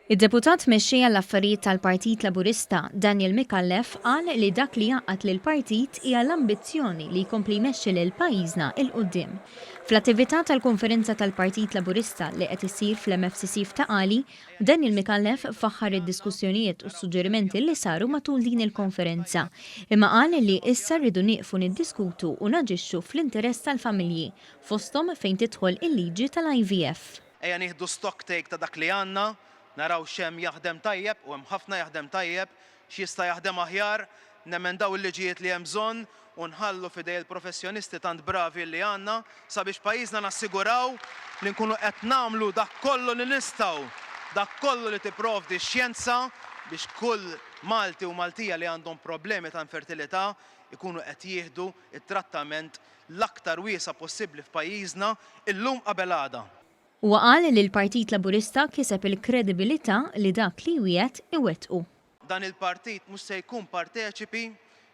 Id-deputat mexxejja l-affarijiet tal-Partit Laburista Daniel Micallef qal li dak li jaqgħad lill-partit hija l-ambizzjoni li jkompli jmexxi lil pajjiżna il quddiem. Fl-attività tal-Konferenza tal-Partit Laburista li qed issir fl-MFCC f'Taqali, Daniel Micallef faħħar id-diskussjonijiet u s-suġġerimenti li saru matul din il-konferenza, imma qal li issa rridu nieqfu niddiskutu u naġixxu fl-interess tal-familji fosthom fejn tidħol il-liġi tal-IVF. Ejja nieħdu stock take ta' dak li għandna, naraw x'hemm jaħdem tajjeb u hemm ħafna jaħdem tajjeb, x'jista' jaħdem aħjar, nemendaw il-liġijiet li hemm bżonn u nħallu f'idej il-professjonisti tant bravi li għandna sabiex pajjiżna nassiguraw li nkunu qed nagħmlu dak kollu li nistgħu, dak kollu li tipprovdi x-xjenza biex kull Malti u Maltija li għandhom problemi ta' infertilità ikunu qed jieħdu it-trattament l-aktar wiesa' possibbli f'pajjiżna illum qabel għada. U qal li l-Partit Laburista kiseb il-kredibilità li dak li wiegħed iwettqu. Dan il-partit mhux se jkun parteċipi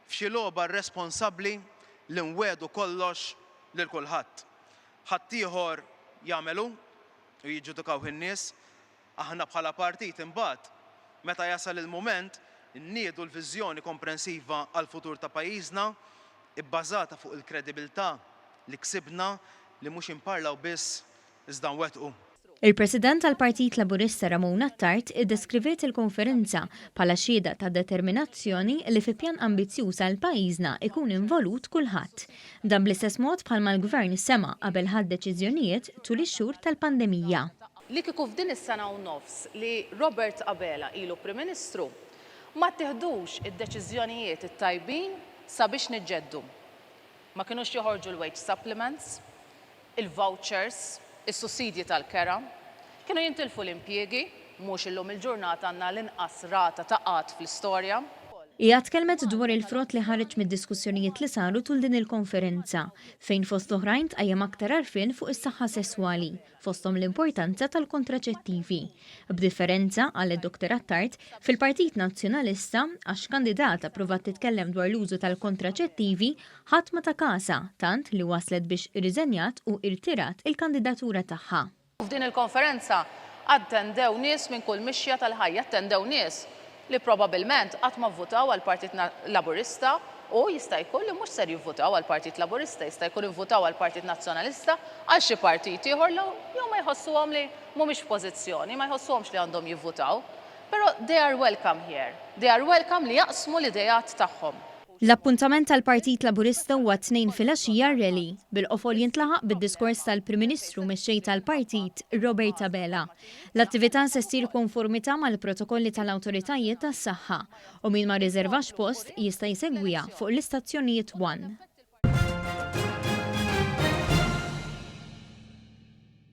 f'xi logħba responsabbli li nwedu kollox lil kulħadd. Ħadd ieħor jagħmelu u jiġġudikaw in-nies, aħna bħala partit imbagħad meta jasal il-mument nniedu l-viżjoni komprensiva għall-futur ta' pajjiżna ibbażata fuq il-kredibilità li ksibna li mhux imparlaw biss iżda nwettqu. Il-President tal-Partit Laburista Ramona Attard iddeskriviet il-konferenza bħala xhieda ta' determinazzjoni li fi pjan ambizzjuż għal pajjiżna ikun involut kulħadd. Dan bl-istess mod bħalma l-Gvern sema qabel ħadd deċiżjonijiet tul ix-xhur tal-pandemija. Li kieku f'din is-sena u nofs li Robert Abela ilu Prim Ministru ma tieħdux id-deċiżjonijiet it-tajbin sabiex niġġeddu. Ma kinux joħorġu l-wage supplements, il-vouchers, is-sussidji tal-kera, kienu jintilfu l-impjiegi, mhux illum il-ġurnata għandna l-inqas rata ta' qatt fl-istorja. Hija tkellmet dwar il-frott li ħareġ mid-diskussjonijiet li saru tul din il-konferenza, fejn fost oħrajn tqajjem aktar għarfien fuq is-saħħa sesswali, fosthom l-importanza tal-kontraċettivi. B'differenza għal id-Dr. Attard, fil-Partit Nazzjonalista għax kandidata provat titkellem dwar l-użu tal-kontraċettivi ħadd ma ta' kasa tant li waslet biex irriżenjat u irtirat il-kandidatura tagħha. F'din il-konferenza attendew nies minn kull mixja tal-ħajja, attendew nies li probabbilment qatt ma vvutaw għall-Partit Laburista u jista' jkun li mhux ser jivvutaw għall-Partit Laburista, jista' jkun ivvutaw għall-Partit Nazzjonalista għal xi partit ieħor jew ma jħossuhom li mhumiex f'pożizzjoni, ma jħossuhomx li għandhom jivvutaw. Però they are welcome here. They are welcome li jaqsmu l-idejat tagħhom. L-appuntament tal-Partit Laburista huwa 2 filgħaxija rally bil-qofol jintlaħaq bid-diskors tal-Prim Ministru mexxej tal-Partit Robert Abela. L-attività se ssir konformità mal-protokolli tal-awtoritajiet tas-saħħa u min ma rriżervax post jista' jsegwiha fuq l-istazzjonijiet 1.